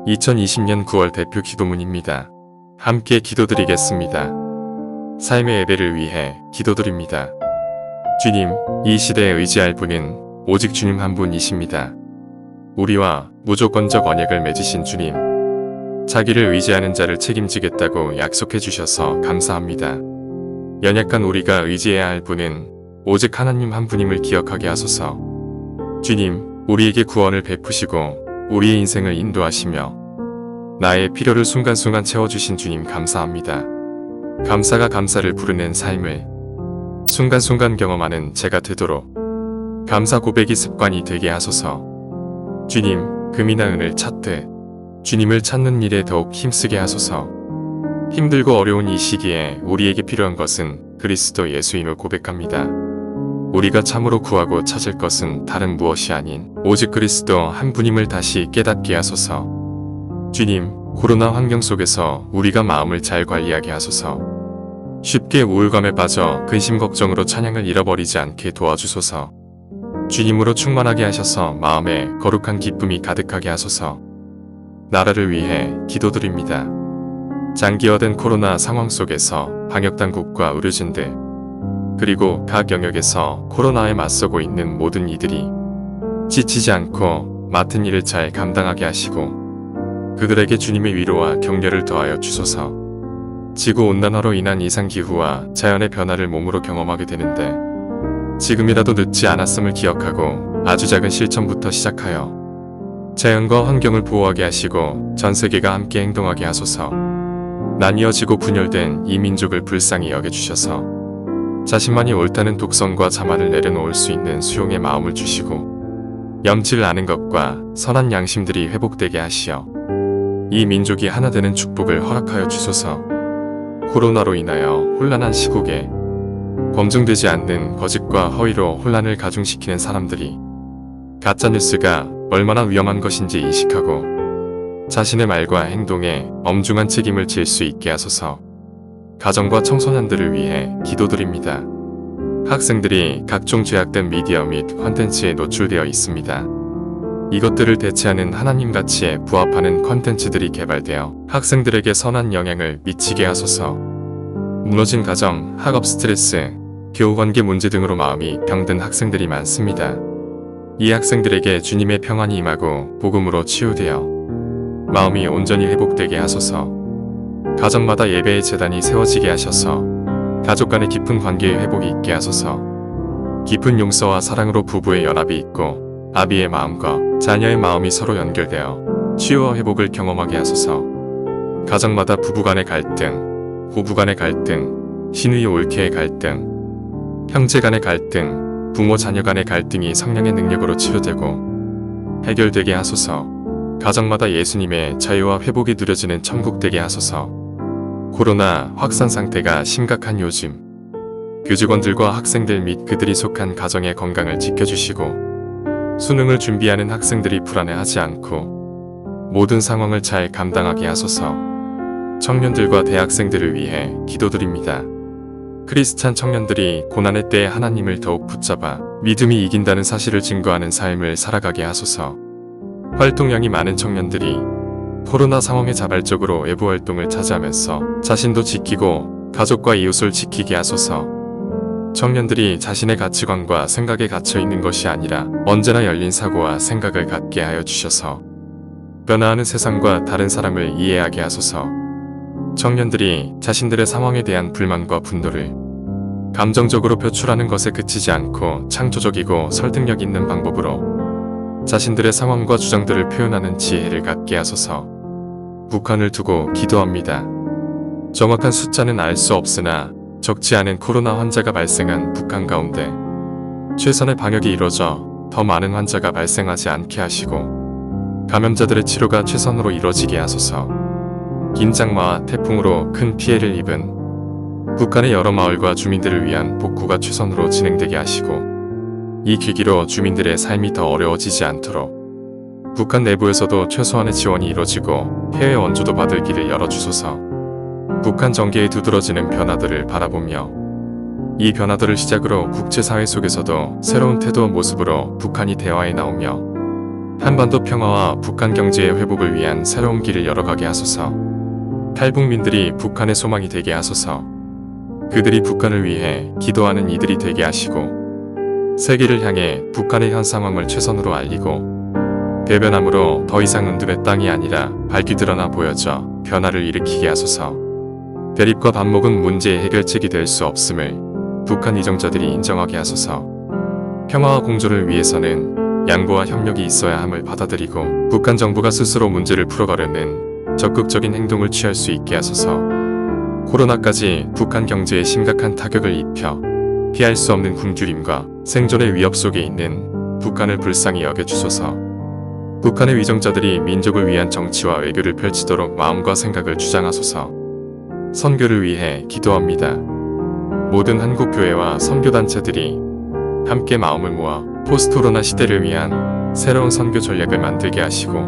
2020년 9월 대표 기도문입니다. 함께 기도드리겠습니다. 삶의 예배를 위해 기도드립니다. 주님, 이 시대에 의지할 분은 오직 주님 한 분이십니다. 우리와 무조건적 언약을 맺으신 주님, 자기를 의지하는 자를 책임지겠다고 약속해 주셔서 감사합니다. 연약한 우리가 의지해야 할 분은 오직 하나님 한 분임을 기억하게 하소서. 주님, 우리에게 구원을 베푸시고 우리의 인생을 인도하시며 나의 필요를 순간순간 채워주신 주님 감사합니다. 감사가 감사를 부르는 삶을 순간순간 경험하는 제가 되도록 감사 고백이 습관이 되게 하소서. 주님, 금이나 은을 찾듯 주님을 찾는 일에 더욱 힘쓰게 하소서. 힘들고 어려운 이 시기에 우리에게 필요한 것은 그리스도 예수임을 고백합니다. 우리가 참으로 구하고 찾을 것은 다른 무엇이 아닌 오직 그리스도 한 분임을 다시 깨닫게 하소서. 주님, 코로나 환경 속에서 우리가 마음을 잘 관리하게 하소서. 쉽게 우울감에 빠져 근심 걱정으로 찬양을 잃어버리지 않게 도와주소서. 주님으로 충만하게 하셔서 마음에 거룩한 기쁨이 가득하게 하소서. 나라를 위해 기도드립니다. 장기화된 코로나 상황 속에서 방역당국과 의료진들 그리고 각 영역에서 코로나에 맞서고 있는 모든 이들이 지치지 않고 맡은 일을 잘 감당하게 하시고 그들에게 주님의 위로와 격려를 더하여 주소서. 지구온난화로 인한 이상기후와 자연의 변화를 몸으로 경험하게 되는데 지금이라도 늦지 않았음을 기억하고 아주 작은 실천부터 시작하여 자연과 환경을 보호하게 하시고 전 세계가 함께 행동하게 하소서. 나뉘어지고 분열된 이 민족을 불쌍히 여겨주셔서 자신만이 옳다는 독선과 자만을 내려놓을 수 있는 수용의 마음을 주시고 염치를 아는 것과 선한 양심들이 회복되게 하시어 이 민족이 하나 되는 축복을 허락하여 주소서. 코로나로 인하여 혼란한 시국에 검증되지 않는 거짓과 허위로 혼란을 가중시키는 사람들이 가짜뉴스가 얼마나 위험한 것인지 인식하고 자신의 말과 행동에 엄중한 책임을 질 수 있게 하소서. 가정과 청소년들을 위해 기도드립니다. 학생들이 각종 죄악된 미디어 및 콘텐츠에 노출되어 있습니다. 이것들을 대체하는 하나님 가치에 부합하는 콘텐츠들이 개발되어 학생들에게 선한 영향을 미치게 하소서. 무너진 가정, 학업 스트레스, 교우관계 문제 등으로 마음이 병든 학생들이 많습니다. 이 학생들에게 주님의 평안이 임하고 복음으로 치유되어 마음이 온전히 회복되게 하소서. 가정마다 예배의 제단이 세워지게 하셔서 가족 간의 깊은 관계의 회복이 있게 하소서. 깊은 용서와 사랑으로 부부의 연합이 있고 아비의 마음과 자녀의 마음이 서로 연결되어 치유와 회복을 경험하게 하소서. 가정마다 부부간의 갈등, 고부간의 갈등, 신의 올케의 갈등, 형제간의 갈등, 부모 자녀 간의 갈등이 성령의 능력으로 치료되고 해결되게 하소서. 가정마다 예수님의 자유와 회복이 누려지는 천국 되게 하소서. 코로나 확산 상태가 심각한 요즘 교직원들과 학생들 및 그들이 속한 가정의 건강을 지켜주시고 수능을 준비하는 학생들이 불안해하지 않고 모든 상황을 잘 감당하게 하소서. 청년들과 대학생들을 위해 기도드립니다. 크리스찬 청년들이 고난의 때에 하나님을 더욱 붙잡아 믿음이 이긴다는 사실을 증거하는 삶을 살아가게 하소서. 활동량이 많은 청년들이 코로나 상황에 자발적으로 외부 활동을 차지하면서 자신도 지키고 가족과 이웃을 지키게 하소서. 청년들이 자신의 가치관과 생각에 갇혀 있는 것이 아니라 언제나 열린 사고와 생각을 갖게 하여 주셔서 변화하는 세상과 다른 사람을 이해하게 하소서. 청년들이 자신들의 상황에 대한 불만과 분노를 감정적으로 표출하는 것에 그치지 않고 창조적이고 설득력 있는 방법으로 자신들의 상황과 주장들을 표현하는 지혜를 갖게 하소서. 북한을 두고 기도합니다. 정확한 숫자는 알 수 없으나 적지 않은 코로나 환자가 발생한 북한 가운데 최선의 방역이 이루어져 더 많은 환자가 발생하지 않게 하시고 감염자들의 치료가 최선으로 이루어지게 하소서. 김장마와 태풍으로 큰 피해를 입은 북한의 여러 마을과 주민들을 위한 복구가 최선으로 진행되게 하시고 이 계기로 주민들의 삶이 더 어려워지지 않도록 북한 내부에서도 최소한의 지원이 이루어지고 해외 원조도 받을 길을 열어주소서. 북한 정계에 두드러지는 변화들을 바라보며 이 변화들을 시작으로 국제사회 속에서도 새로운 태도와 모습으로 북한이 대화에 나오며 한반도 평화와 북한 경제의 회복을 위한 새로운 길을 열어가게 하소서. 탈북민들이 북한의 소망이 되게 하소서. 그들이 북한을 위해 기도하는 이들이 되게 하시고 세계를 향해 북한의 현 상황을 최선으로 알리고 대변함으로 더 이상 은둔의 땅이 아니라 밝게 드러나 보여져 변화를 일으키게 하소서. 대립과 반목은 문제의 해결책이 될 수 없음을 북한 이정자들이 인정하게 하소서. 평화와 공조를 위해서는 양보와 협력이 있어야 함을 받아들이고 북한 정부가 스스로 문제를 풀어가려는 적극적인 행동을 취할 수 있게 하소서. 코로나까지 북한 경제에 심각한 타격을 입혀 피할 수 없는 굶주림과 생존의 위협 속에 있는 북한을 불쌍히 여겨주소서. 북한의 위정자들이 민족을 위한 정치와 외교를 펼치도록 마음과 생각을 주장하소서. 선교를 위해 기도합니다. 모든 한국교회와 선교단체들이 함께 마음을 모아 포스트코로나 시대를 위한 새로운 선교 전략을 만들게 하시고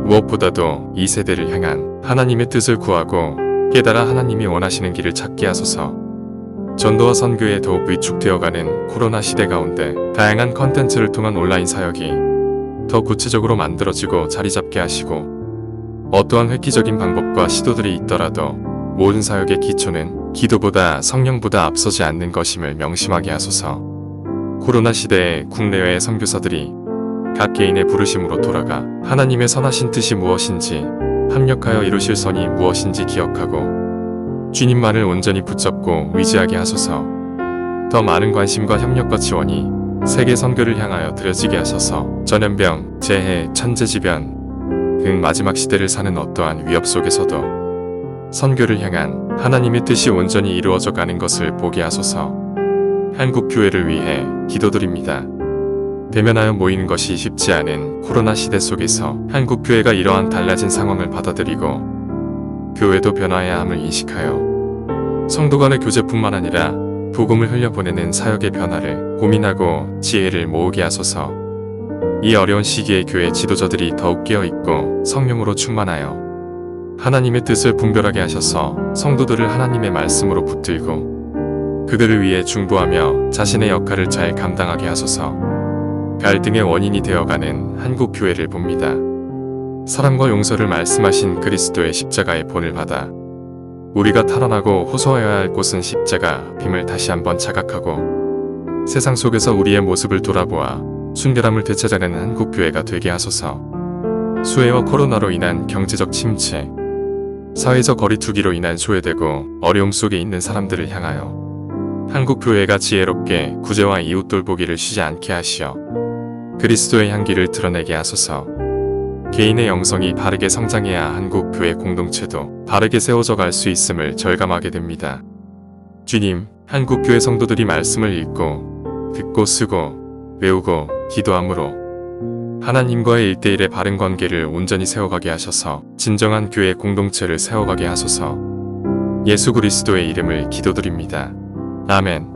무엇보다도 이 세대를 향한 하나님의 뜻을 구하고 깨달아 하나님이 원하시는 길을 찾게 하소서. 전도와 선교에 더욱 위축되어가는 코로나 시대 가운데 다양한 컨텐츠를 통한 온라인 사역이 더 구체적으로 만들어지고 자리잡게 하시고 어떠한 획기적인 방법과 시도들이 있더라도 모든 사역의 기초는 기도보다 성령보다 앞서지 않는 것임을 명심하게 하소서. 코로나 시대에 국내외의 선교사들이 각 개인의 부르심으로 돌아가 하나님의 선하신 뜻이 무엇인지 합력하여 이루실 선이 무엇인지 기억하고 주님만을 온전히 붙잡고 의지하게 하소서. 더 많은 관심과 협력과 지원이 세계 선교를 향하여 드려지게 하소서. 전염병, 재해, 천재지변 등 마지막 시대를 사는 어떠한 위협 속에서도 선교를 향한 하나님의 뜻이 온전히 이루어져 가는 것을 보게 하소서. 한국교회를 위해 기도드립니다. 대면하여 모이는 것이 쉽지 않은 코로나 시대 속에서 한국교회가 이러한 달라진 상황을 받아들이고 교회도 변화해야 함을 인식하여 성도 간의 교제뿐만 아니라 복음을 흘려보내는 사역의 변화를 고민하고 지혜를 모으게 하소서. 이 어려운 시기에 교회 지도자들이 더욱 깨어있고 성령으로 충만하여 하나님의 뜻을 분별하게 하셔서 성도들을 하나님의 말씀으로 붙들고 그들을 위해 중보하며 자신의 역할을 잘 감당하게 하소서. 갈등의 원인이 되어가는 한국교회를 봅니다. 사랑과 용서를 말씀하신 그리스도의 십자가의 본을 받아 우리가 탈환하고 호소하여야 할 곳은 십자가 빔을 다시 한번 자각하고 세상 속에서 우리의 모습을 돌아보아 순결함을 되찾아내는 한국교회가 되게 하소서. 수해와 코로나로 인한 경제적 침체, 사회적 거리두기로 인한 소외되고 어려움 속에 있는 사람들을 향하여 한국교회가 지혜롭게 구제와 이웃 돌보기를 쉬지 않게 하시어 그리스도의 향기를 드러내게 하소서. 개인의 영성이 바르게 성장해야 한국교회 공동체도 바르게 세워져 갈 수 있음을 절감하게 됩니다. 주님, 한국교회 성도들이 말씀을 읽고 듣고 쓰고 외우고 기도함으로 하나님과의 1대1의 바른 관계를 온전히 세워가게 하셔서 진정한 교회 공동체를 세워가게 하소서. 예수 그리스도의 이름을 기도드립니다. 아멘.